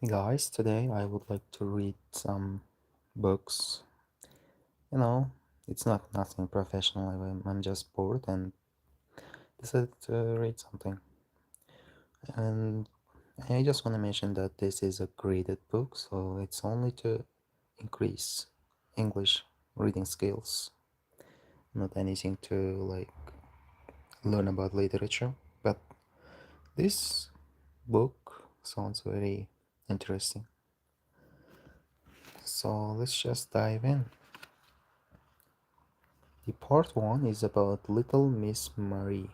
Guys, today I would like to read some books. You know, it's not nothing professional. I'm just bored and decided to read something. And I just want to mention that this is a graded book, so it's only to increase English reading skills, not anything to like learn about literature. But this book sounds very interesting. So let's just dive in. The part one is about Little Miss Marie.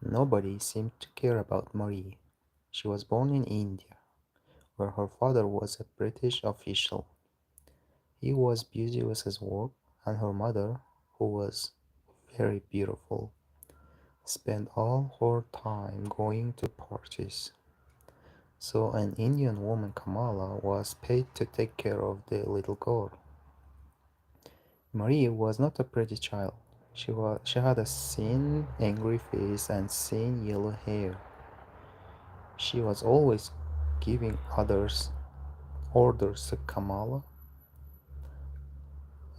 Nobody seemed to care about Marie. She was born in India, where her father was a British official. He was busy with his work, and her mother, who was very beautiful, spent all her time going to parties. So an Indian woman, Kamala, was paid to take care of the little girl. Marie was not a pretty child. She had a thin, angry face and thin yellow hair. She was always giving others orders to Kamala,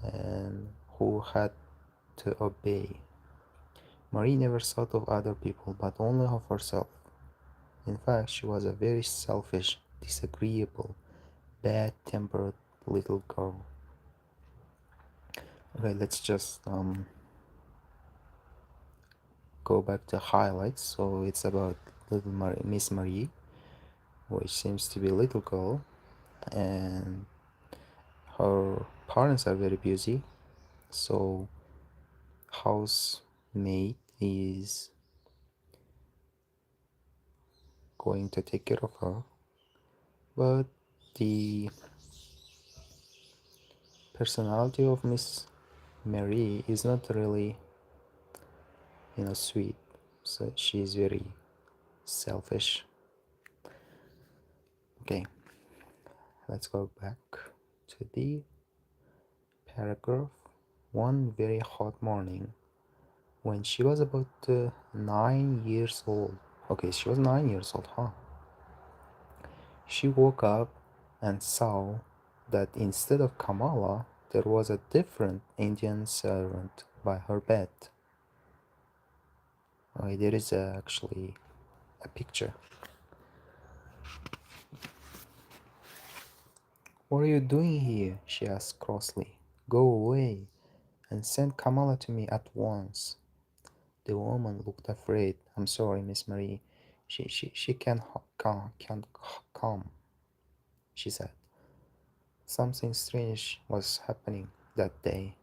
and who had to obey. Marie never thought of other people but only of herself. In fact, she was a very selfish, disagreeable, bad-tempered little girl. Okay, let's just go back to highlights. So it's about Miss Marie, which seems to be a little girl, and her parents are very busy. So housemaid is going to take care of her, but the personality of Miss Mary is not really, sweet. So she's very selfish. Okay, let's go back to the paragraph. One very hot morning, when she was about 9 years old. Okay, she was 9 years old, huh? She woke up and saw that instead of Kamala, there was a different Indian servant by her bed. Okay, there is actually a picture. What are you doing here? She asked crossly. Go away and send Kamala to me at once. The woman looked afraid. I'm sorry, Miss Marie. She can't come, she said. Something strange was happening that day.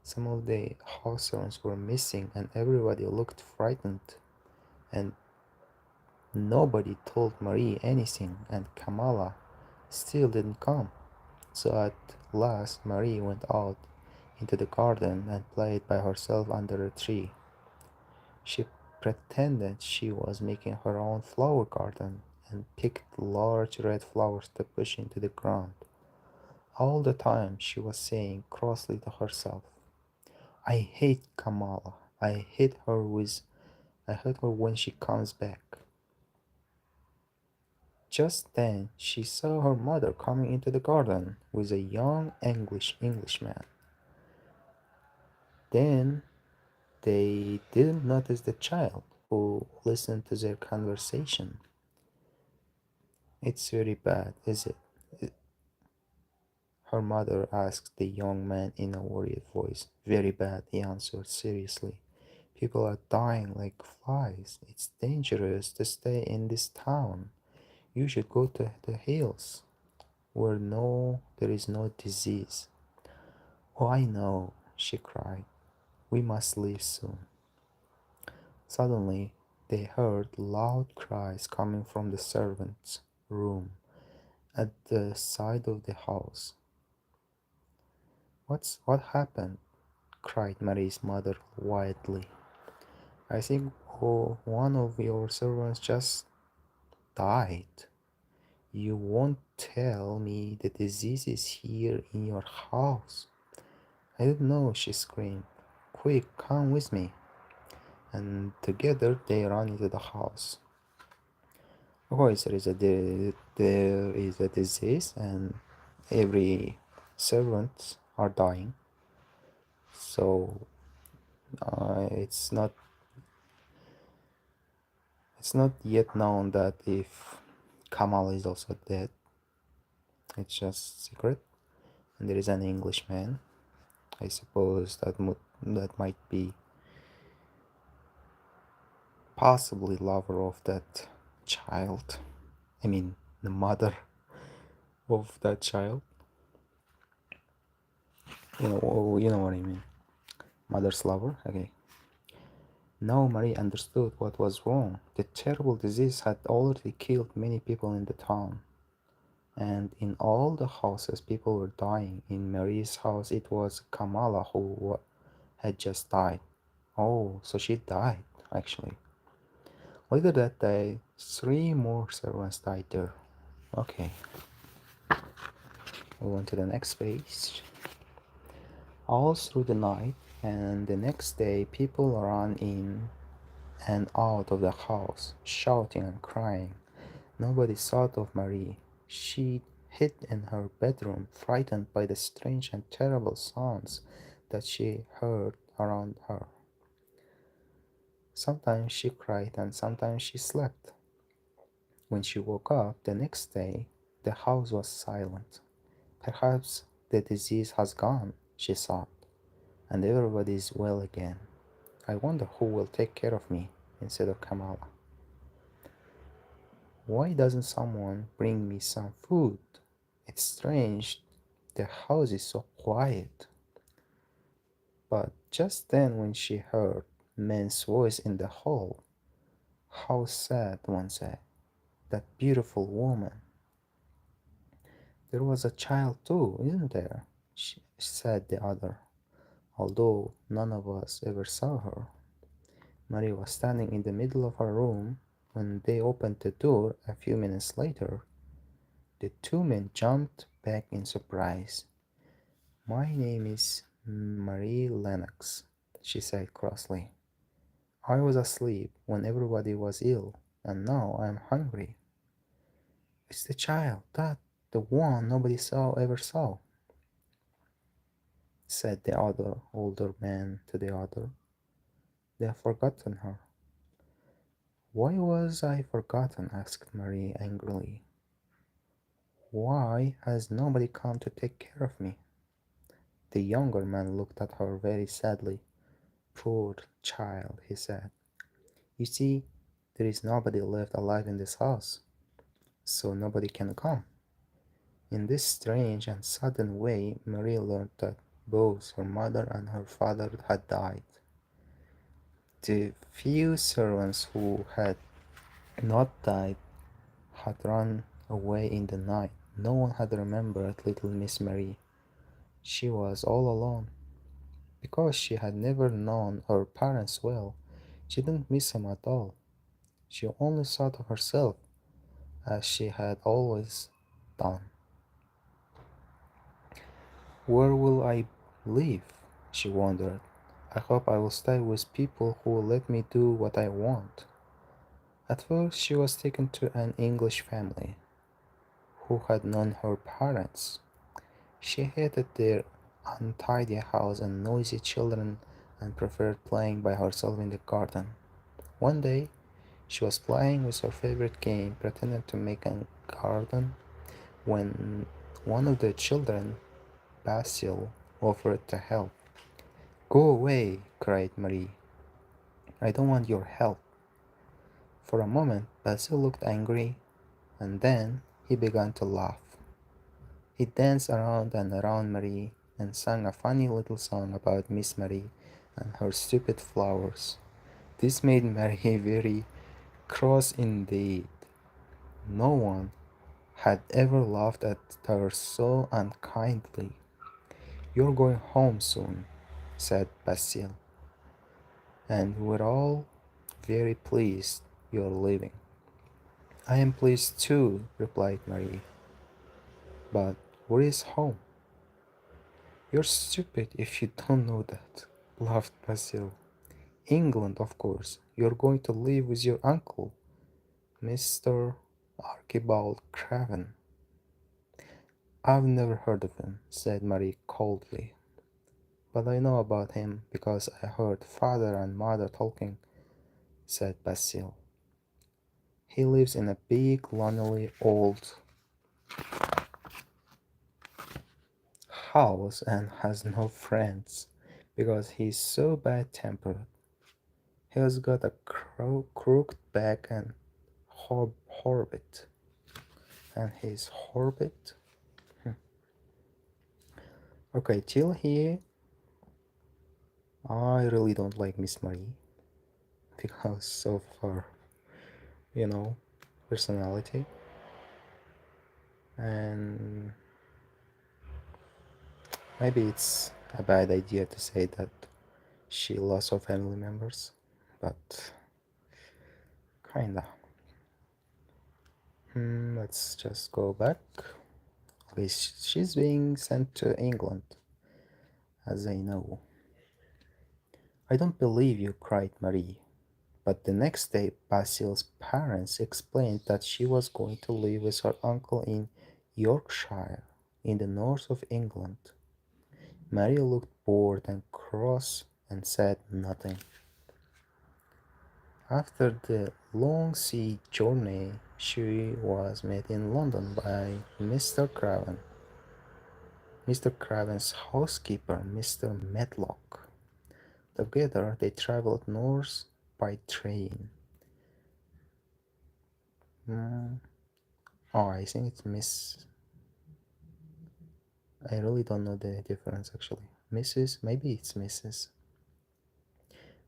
Some of the house servants were missing and everybody looked frightened. And nobody told Marie anything, and Kamala still didn't come. So at last Marie went out into the garden and played by herself under a tree. She pretended she was making her own flower garden and picked large red flowers to push into the ground. All the time she was saying crossly to herself, I hate Kamala. I hate her when she comes back. Just then she saw her mother coming into the garden with a young Englishman. Then they didn't notice the child who listened to their conversation. It's very bad, is it? Her mother asked the young man in a worried voice. Very bad, he answered seriously. People are dying like flies. It's dangerous to stay in this town. You should go to the hills where there is no disease. Oh, I know, she cried. We must leave soon. Suddenly, they heard loud cries coming from the servants' room at the side of the house. What happened? Cried Marie's mother wildly. I think one of your servants just died. You won't tell me the disease is here in your house. I don't know, she screamed. Quick, come with me. And together they ran into the house. Because there is a disease and every servants are dying. So it's not yet known that if Kamal is also dead. It's just secret. And there is an Englishman. I suppose that might be possibly lover of that child. I mean, the mother of that child. You know what I mean. Mother's lover. Okay. Now Marie understood what was wrong. The terrible disease had already killed many people in the town, and in all the houses people were dying. In Marie's house, it was Kamala who had just died. Oh, so she died, actually. Later that day, three more servants died there. Okay, move on to the next page. All through the night and the next day, people ran in and out of the house, shouting and crying. Nobody thought of Marie. She hid in her bedroom, frightened by the strange and terrible sounds that she heard around her. Sometimes she cried and sometimes she slept. When she woke up the next day, the house was silent. Perhaps the disease has gone, she thought, and everybody is well again. I wonder who will take care of me instead of Kamala. Why doesn't someone bring me some food? It's strange, the house is so quiet. But just then, when she heard man's voice in the hall, how sad, one said, that beautiful woman. There was a child too, isn't there? Said the other, although none of us ever saw her. Marie was standing in the middle of her room when they opened the door a few minutes later. The two men jumped back in surprise. My name is Marie Lennox, she said crossly. I was asleep when everybody was ill, and now I'm hungry. It's the child, the one nobody ever saw, said the other older man to the other. They have forgotten her. Why was I forgotten? Asked Marie angrily. Why has nobody come to take care of me? The younger man looked at her very sadly. Poor child, he said. You see, there is nobody left alive in this house, so nobody can come. In this strange and sudden way, Marie learned that both her mother and her father had died. The few servants who had not died had run away in the night. No one had remembered little Miss Marie. She was all alone. Because she had never known her parents well, she didn't miss them at all. She only thought of herself, as she had always done. Where will I live? She wondered. I hope I will stay with people who will let me do what I want. At first, she was taken to an English family who had known her parents. She hated their untidy house and noisy children and preferred playing by herself in the garden. One day, she was playing with her favorite game, pretending to make a garden, when one of the children, Basil, offered to help. Go away, cried Marie. I don't want your help. For a moment, Basil looked angry, and then he began to laugh. He danced around and around Marie and sang a funny little song about Miss Marie and her stupid flowers. This made Marie very cross indeed. No one had ever laughed at her so unkindly. You're going home soon, said Basil, and we're all very pleased you're leaving. I am pleased too, replied Marie. But where is home? You're stupid if you don't know that, laughed Basil. England, of course. You're going to live with your uncle, Mr. Archibald Craven. I've never heard of him, said Marie coldly. But I know about him because I heard father and mother talking, said Basil. He lives in a big, lonely old house and has no friends because he's so bad tempered. He has got a crooked back and Horbit. And he's Horbit? Okay, till here, I really don't like Miss Marie because of her, you know, personality. And maybe it's a bad idea to say that she lost her family members, but kinda. Let's just go back. Okay, she's being sent to England, as I know. I don't believe you, cried Marie. But the next day, Basil's parents explained that she was going to live with her uncle in Yorkshire, in the north of England. Mary looked bored and cross and said nothing. After the long sea journey, she was met in London by Mr. Craven. Mr. Craven's housekeeper, Mr. Medlock. Together they traveled north by train. Mm, Oh, I think it's Miss. I really don't know the difference actually. Mrs. Maybe it's Mrs.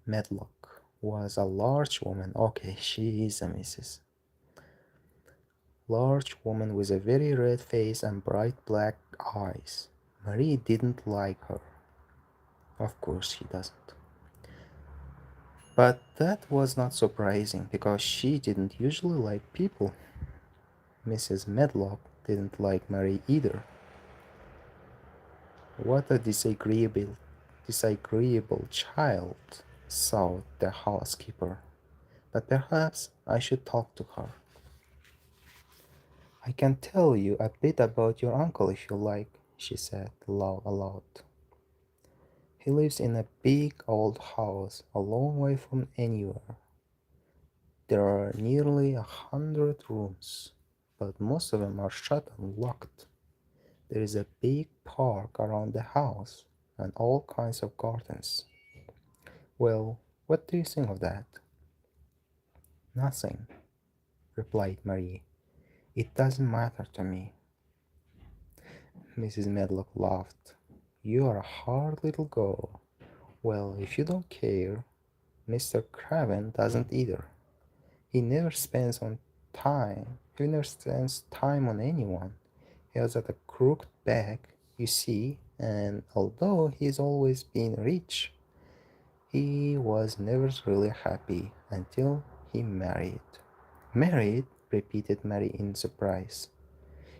Medlock was a large woman. Okay, she is a Mrs. Large woman with a very red face and bright black eyes. Marie didn't like her. Of course she doesn't. But that was not surprising because she didn't usually like people. Mrs. Medlock didn't like Marie either. What a disagreeable child, thought the housekeeper. But perhaps I should talk to her. I can tell you a bit about your uncle if you like, she said aloud. He lives in a big old house a long way from anywhere. There are nearly 100 rooms, but most of them are shut and locked. There is a big park around the house and all kinds of gardens. Well, what do you think of that? Nothing, replied Marie. It doesn't matter to me. Mrs. Medlock laughed. You are a hard little girl. Well, if you don't care, Mr. Craven doesn't either. He never spends on time. He never spends time on anyone. He has got a crooked back, you see, and although he's always been rich, he was never really happy until he married. Married? Repeated Mary in surprise.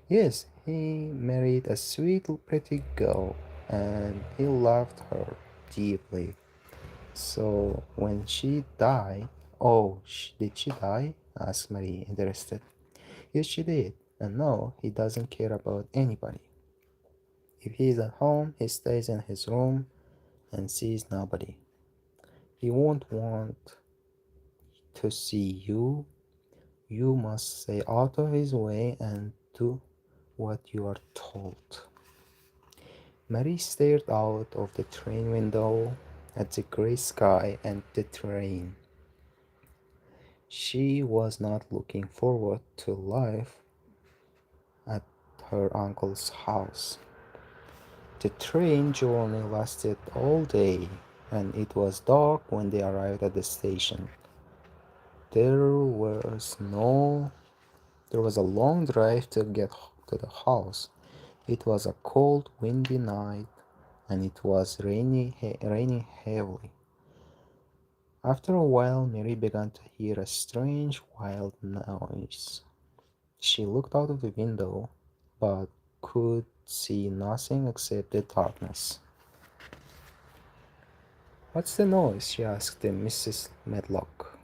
Yes, he married a sweet, pretty girl, and he loved her deeply. So when she died, oh, did she die? Asked Mary, interested. Yes, she did, and no, he doesn't care about anybody. If he is at home, he stays in his room and sees nobody. He won't want to see you. You must stay out of his way and do what you are told. Mary stared out of the train window at the grey sky and the train. She was not looking forward to life at her uncle's house. The train journey lasted all day, and it was dark when they arrived at the station. There was no there was a long drive to get to the house. It was a cold, windy night, and it was raining heavily. After a while, Mary began to hear a strange, wild noise. She looked out of the window, but could see nothing except the darkness. What's the noise? She asked Mrs. Medlock.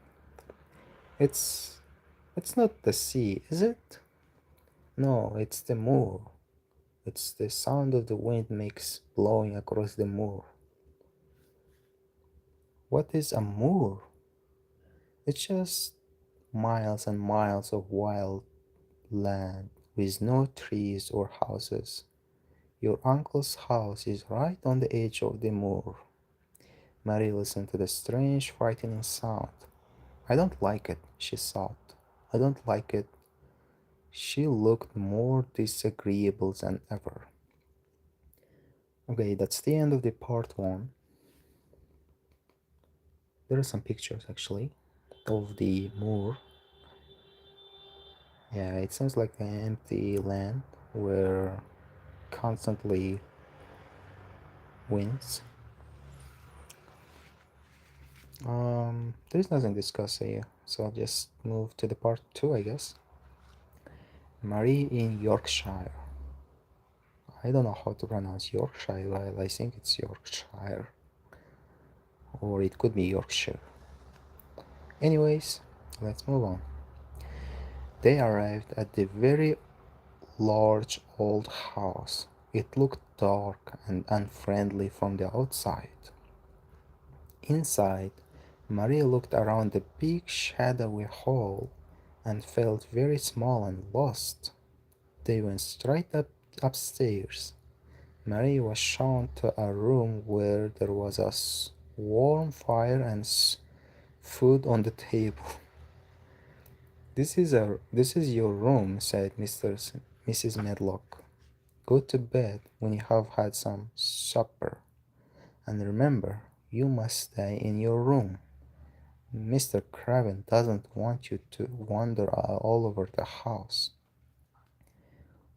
It's It's not the sea, is it? No, it's the moor. It's the sound of the wind makes blowing across the moor. What is a moor? It's just miles and miles of wild land with no trees or houses. Your uncle's house is right on the edge of the moor. Mary listened to the strange, frightening sound. I don't like it, she sobbed. I don't like it. She looked more disagreeable than ever. Okay, that's the end of the part one. There are some pictures actually of the moor. Yeah, it seems like an empty land where constantly winds. There's nothing to discuss here, so I'll just move to the part two, I guess. Marie in Yorkshire. I don't know how to pronounce Yorkshire. Well, I think it's Yorkshire, or it could be Yorkshire. Anyways, let's move on. They arrived at the very large old house. It looked dark and unfriendly from the outside. Inside, Maria looked around the big shadowy hall and felt very small and lost. They went straight upstairs. Marie was shown to a room where there was a warm fire and food on the table. This is your room," said Mrs. Medlock. "Go to bed when you have had some supper, and remember, you must stay in your room. Mr. Craven doesn't want you to wander all over the house."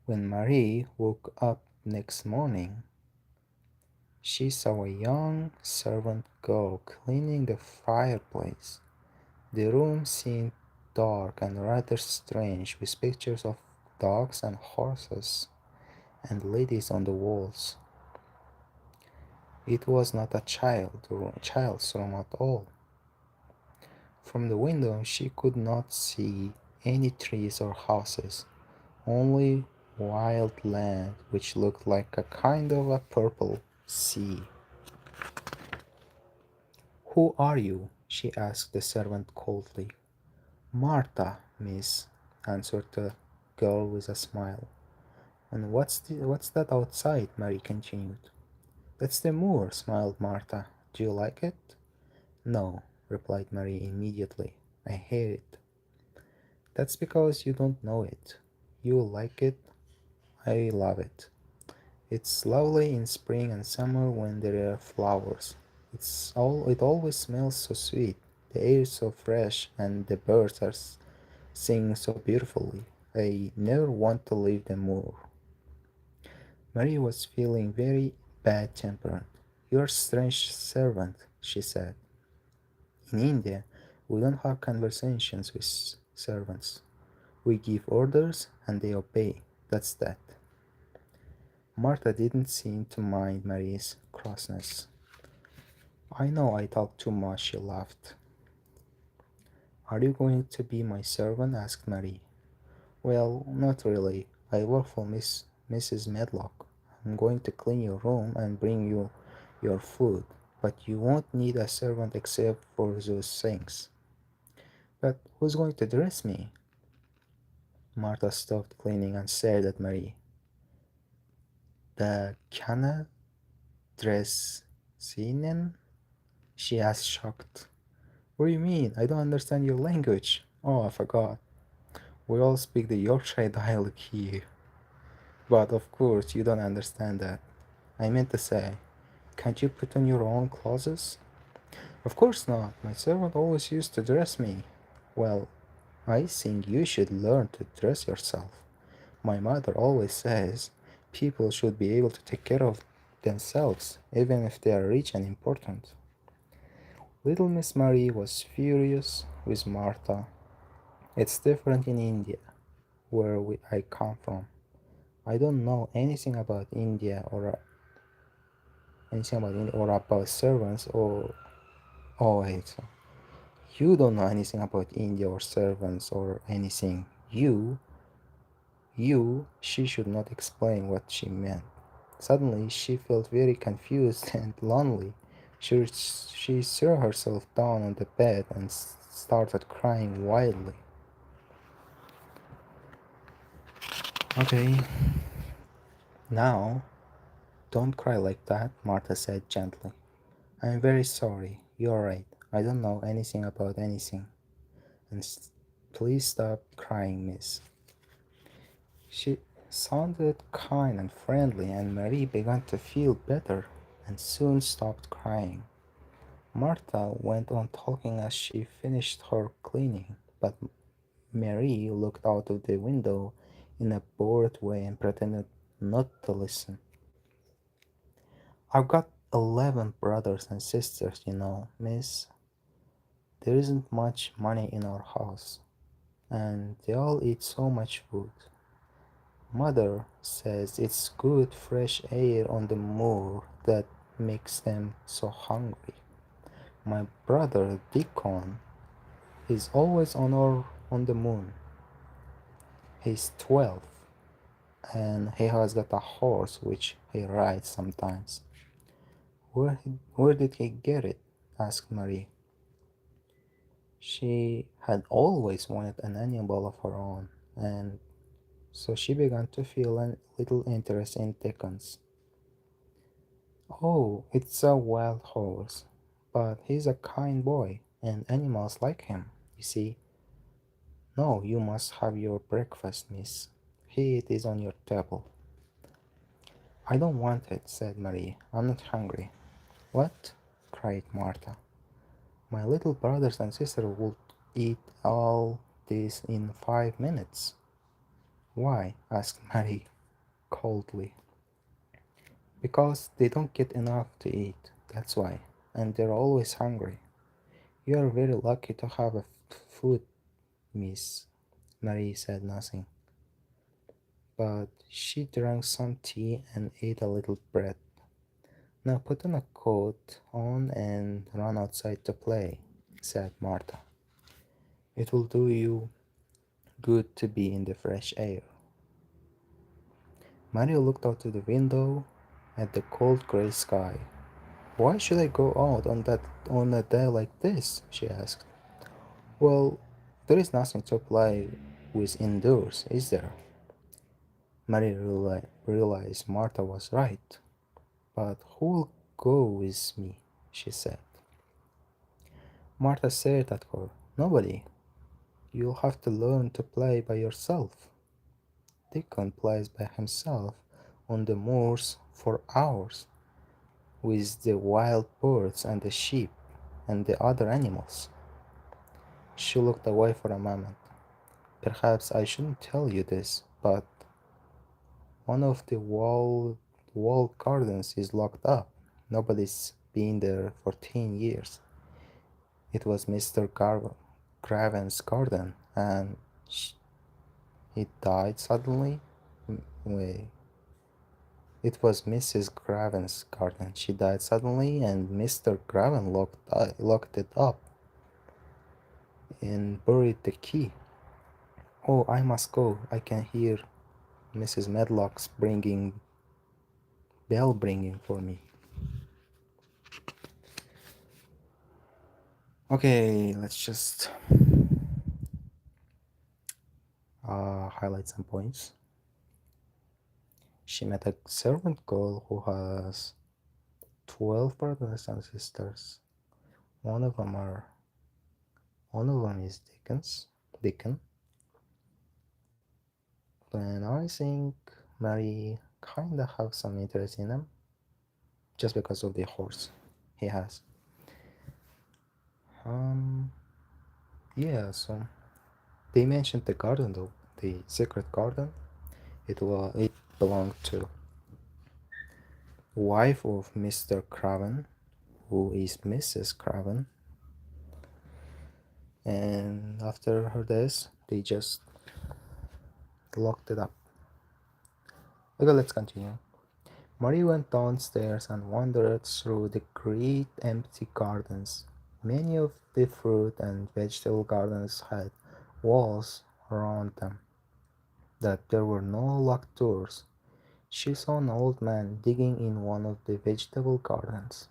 When Marie woke up next morning, she saw a young servant girl cleaning the fireplace. The room seemed dark and rather strange, with pictures of dogs and horses and ladies on the walls. It was not a child's room at all. From the window she could not see any trees or houses, only wild land which looked like a kind of a purple sea. "Who are you?" she asked the servant coldly. "Martha, miss," answered the girl with a smile. "And what's that outside?" Mary continued. "That's the moor," smiled Martha. "Do you like it?" "No," replied Mary immediately. "I hate it." "That's because you don't know it. You like it. I love it. It's lovely in spring and summer when there are flowers. It always smells so sweet. The air is so fresh and the birds are singing so beautifully. I never want to leave the moor." Mary was feeling very bad-tempered. "You're a strange servant," she said. "In India, we don't have conversations with servants. We give orders and they obey. That's that." Martha didn't seem to mind Mary's crossness. "I know I talk too much," she laughed. "Are you going to be my servant?" asked Mary. "Well, not really. I work for Mrs. Medlock. I'm going to clean your room and bring you your food, but you won't need a servant except for those things." "But who's going to dress me?" Martha stopped cleaning and stared at Mary. "The canal dressinen?" she asked, shocked. "What do you mean? I don't understand your language." "Oh, I forgot. We all speak the Yorkshire dialect here. But of course, you don't understand that. I meant to say, can't you put on your own clothes?" "Of course not. My servant always used to dress me." "Well, I think you should learn to dress yourself. My mother always says people should be able to take care of themselves, even if they are rich and important." Little Miss Marie was furious with Martha. "It's different in India, where I come from. I don't know anything about India or about servants or. Oh wait, You don't know anything about India or servants or anything. She should not explain what she meant. Suddenly, she felt very confused and lonely. She threw herself down on the bed and started crying wildly. Okay, now, don't cry like that, Martha said gently. I'm very sorry. You're right. I don't know anything about anything. And please stop crying, miss. She sounded kind and friendly, and Marie began to feel better and soon stopped crying. Martha went on talking as she finished her cleaning, but Marie looked out of the window in a bored way and pretended not to listen. I've got 11 brothers and sisters, miss. There isn't much money in our house, and they all eat so much food. Mother says it's good fresh air on the moor that makes them so hungry. My brother Deacon is always on the moon. He's 12 and he has got a horse which he rides sometimes. Where did he get it? Asked Marie. She had always wanted an animal of her own, and so she began to feel a little interest in Dickens. Oh, it's a wild horse, but he's a kind boy, and animals like him, you see. No, you must have your breakfast, miss. Here it is on your table. I don't want it, said Marie. I'm not hungry. What? Cried Martha. My little brothers and sister would eat all this in 5 minutes. Why? Asked Marie coldly. Because they don't get enough to eat, that's why, and they're always hungry. You are very lucky to have a food, miss. Marie said nothing, but she drank some tea and ate a little bread. Now put on a coat on and run outside to play, said Martha. It will do you good to be in the fresh air. Mario looked out of the window at the cold gray sky. Why should I go out on a day like this? She asked. Well, there is nothing to play with indoors, is there? Mary realized Martha was right. But who'll go with me? She said. Martha stared at her. Nobody. You'll have to learn to play by yourself. Dickon plays by himself on the moors for hours with the wild birds and the sheep and the other animals. She looked away for a moment. Perhaps I shouldn't tell you this, but one of the walled gardens is locked up. Nobody's been there for 10 years. It was Mr. Craven's garden, and he died suddenly. Wait, it was Mrs. Craven's garden. She died suddenly, and Mr. Craven locked it up and buried the key. Oh, I must go. I can hear Mrs. Medlock's bell ringing for me. Okay, let's just highlight some points. She met a servant girl who has 12 brothers and sisters. One of them is Dickon. And I think Mary kinda have some interest in him just because of the horse he has. Yeah, so they mentioned the garden though, the secret garden. It belonged to wife of Mr. Craven, who is Mrs. Craven. And after her death, they just locked it up. Okay, let's continue. Marie went downstairs and wandered through the great empty gardens. Many of the fruit and vegetable gardens had walls around them that there were no locked doors. She saw an old man digging in one of the vegetable gardens,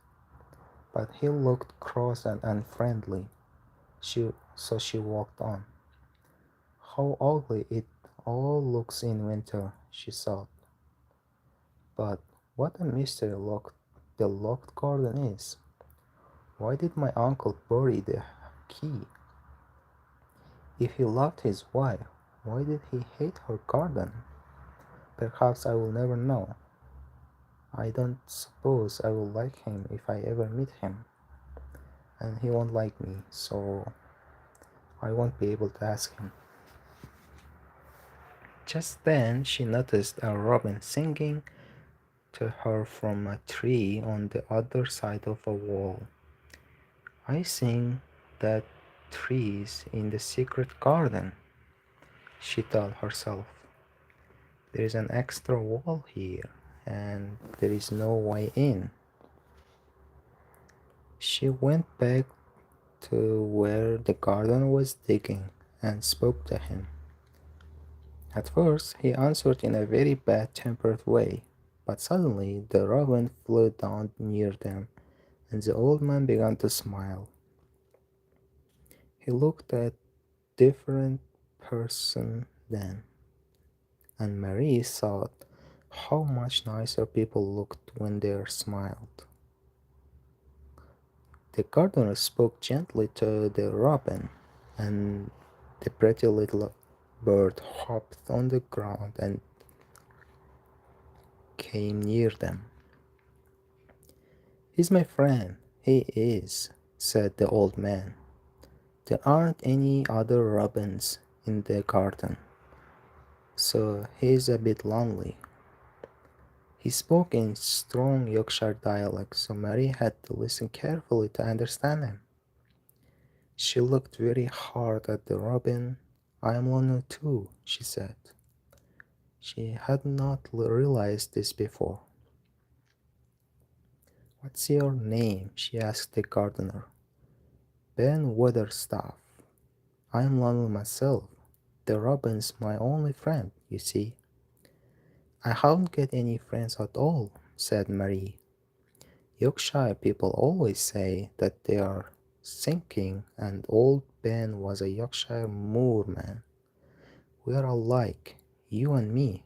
but he looked cross and unfriendly. So she walked on. How ugly it all looks in winter, she thought. But what a mystery the locked garden is. Why did my uncle bury the key? If he loved his wife, why did he hate her garden? Perhaps I will never know. I don't suppose I will like him if I ever meet him, and he won't like me, so I won't be able to ask him. Just then she noticed a robin singing to her from a tree on the other side of a wall. I think that trees in the secret garden, she told herself. There is an extra wall here, and there is no way in. She went back to where the gardener was digging and spoke to him. At first, he answered in a very bad tempered way, but suddenly the robin flew down near them, and the old man began to smile. He looked a different person then, and Marie thought how much nicer people looked when they smiled. The gardener spoke gently to the robin, and the pretty little bird hopped on the ground and came near them. "He's my friend, he is," said the old man. "There aren't any other robins in the garden, so he's a bit lonely." He spoke in strong Yorkshire dialect, so Mary had to listen carefully to understand him. She looked very hard at the robin. "I am lonely too," she said. She had not realized this before. "What's your name?" she asked the gardener. "Ben Weatherstaff. I am lonely myself. The robin's my only friend, you see." "I haven't got any friends at all," said Marie. "Yorkshire people always say that they are sinking, and old Ben was a Yorkshire moorman. We are alike, you and me,"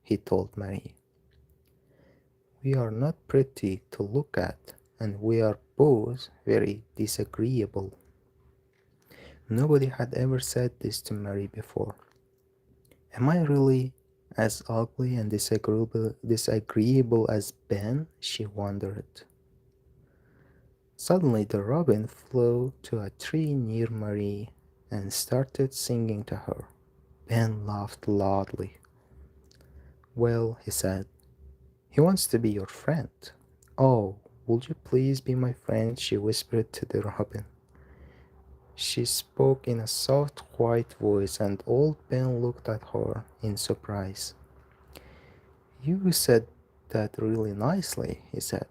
he told Marie. "We are not pretty to look at, and we are both very disagreeable." Nobody had ever said this to Marie before. Am I really as ugly and disagreeable as Ben? She wondered. Suddenly the robin flew to a tree near Marie and started singing to her. Ben laughed loudly. "Well," he said, "he wants to be your friend." "Oh, would you please be my friend?" she whispered to the robin. She spoke in a soft, quiet voice, and old Ben looked at her in surprise. "You said that really nicely," he said.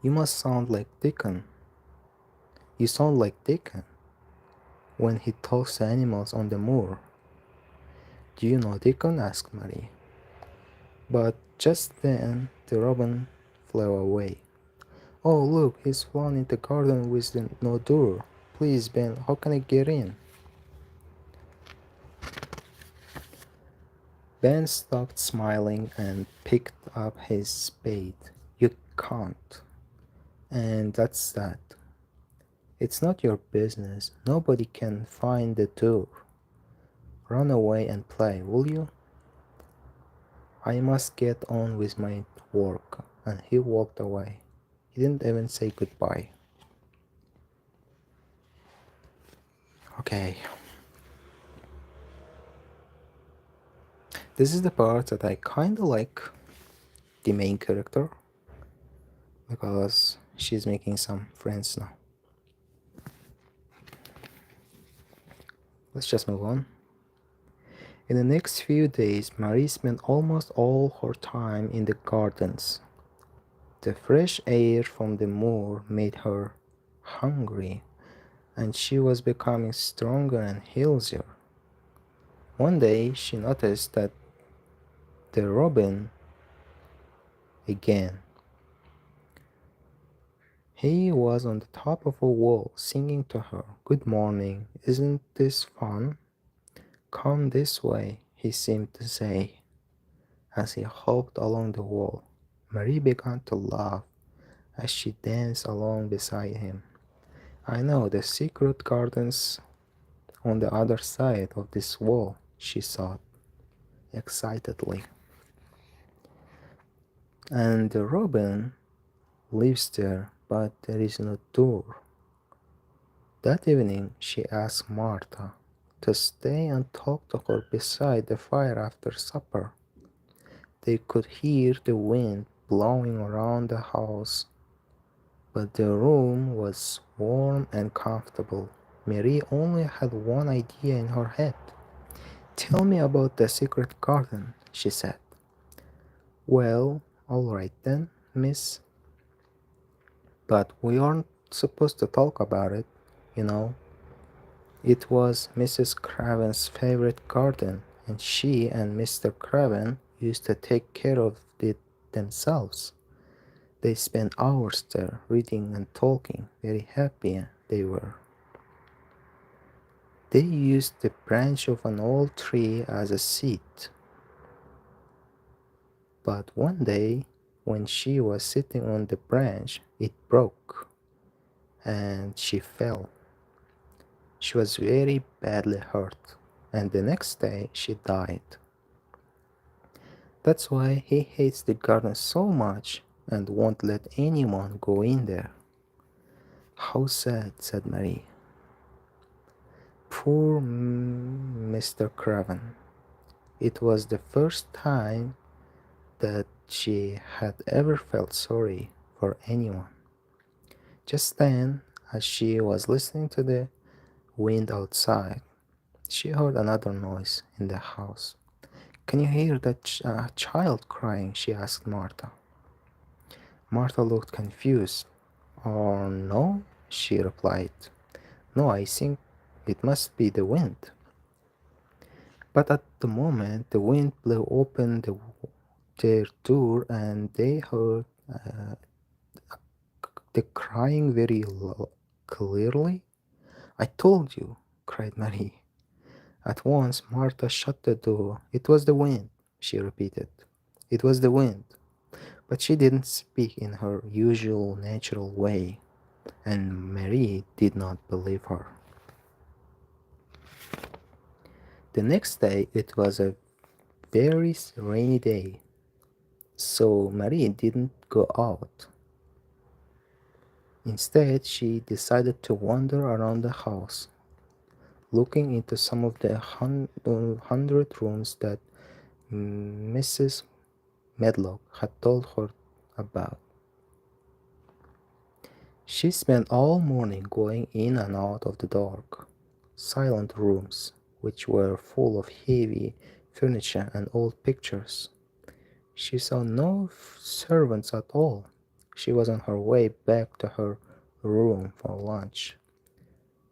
"You must sound like Dickon. You sound like Dickon when he talks to animals on the moor." "Do you know Dickon?" asked Mary. But just then the robin flew away. "Oh, look, he's flown in the garden with no door. Please, Ben, how can I get in?" Ben stopped smiling and picked up his spade. "You can't. And that's that. It's not your business. Nobody can find the door. Run away and play, will you? I must get on with my work." And he walked away. He didn't even say goodbye. Okay. This is the part that I kinda like the main character because she's making some friends now. Let's just move on. In the next few days, Marie spent almost all her time in the gardens. The fresh air from the moor made her hungry, and she was becoming stronger and healthier. One day she noticed that the robin again. He was on the top of a wall singing to her. Good morning, isn't this fun? Come this way, he seemed to say as he hopped along the wall. Marie began to laugh as she danced along beside him. I know the secret gardens on the other side of this wall, she thought excitedly. And the robin lives there, but there is no door. That evening she asked Martha to stay and talk to her beside the fire after supper. They could hear the wind blowing around the house, but the room was warm and comfortable. Marie only had one idea in her head. Tell me about the secret garden, she said. Well, all right then, miss. But we aren't supposed to talk about it, you know. It was Mrs. Craven's favorite garden, and she and Mr. Craven used to take care of it themselves. They spent hours there, reading and talking. Very happy they were. They used the branch of an old tree as a seat. But one day, when she was sitting on the branch, it broke, and she fell. She was very badly hurt, and the next day she died. That's why he hates the garden so much and won't let anyone go in there. How sad, said Marie. Poor Mr. Craven. It was the first time that she had ever felt sorry for anyone. Just then, as she was listening to the wind outside, she heard another noise in the house. Can you hear that child crying? She asked Martha. Martha looked confused. Oh, no, she replied. No, I think it must be the wind. But at the moment, the wind blew open their door and they heard the crying very clearly. I told you, cried Marie. At once, Martha shut the door. It was the wind, she repeated. It was the wind. But she didn't speak in her usual natural way, and Marie did not believe her. The next day it was a very rainy day, so Marie didn't go out. Instead, she decided to wander around the house, looking into some of the 100 rooms that Mrs. Medlock had told her about. She spent all morning going in and out of the dark, silent rooms, which were full of heavy furniture and old pictures. She saw no servants at all. She was on her way back to her room for lunch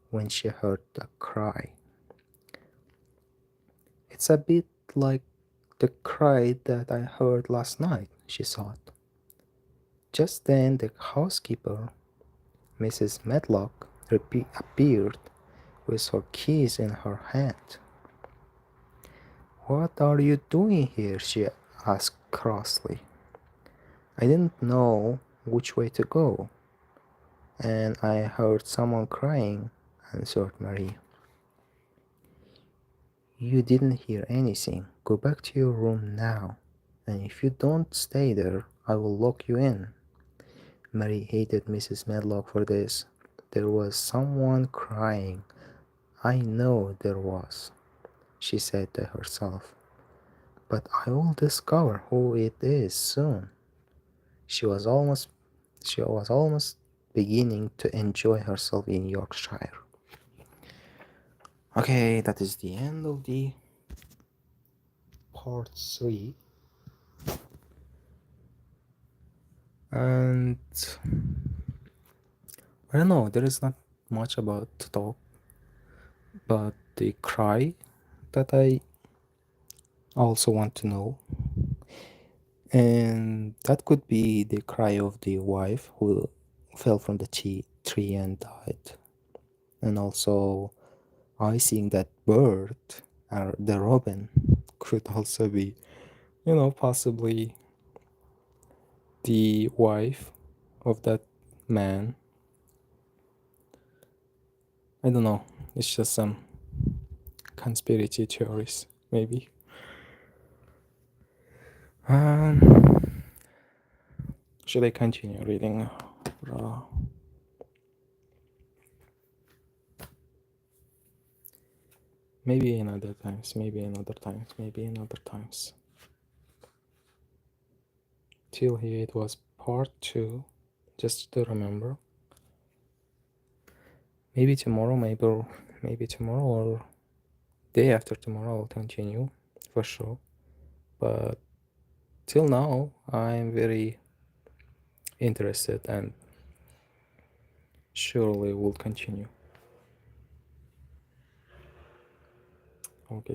when she heard a cry. It's a bit like the cry that I heard last night, she thought. Just then the housekeeper, Mrs. Medlock, appeared with her keys in her hand. What are you doing here? She asked crossly. I didn't know which way to go, and I heard someone crying, answered Marie. You didn't hear anything. Go back to your room now, and if you don't stay there, I will lock you in. Marie hated Mrs. Medlock for this. There was someone crying. I know there was, she said to herself. But I will discover who it is soon. She was almost beginning to enjoy herself in Yorkshire. Okay, that is the end of the part 3. And I don't know, there is not much about to talk, but the cry that I also want to know. And that could be the cry of the wife who fell from the tree and died. And also, I seeing that bird, or the robin, could also be, possibly the wife of that man. I don't know. It's just some conspiracy theories, maybe. Um, should I continue reading? Uh, maybe another times, maybe another times, maybe another times. Till here it was part 2, just to remember. Maybe tomorrow, maybe tomorrow or day after tomorrow I'll continue for sure. But till now I'm very interested and surely will continue. Okay.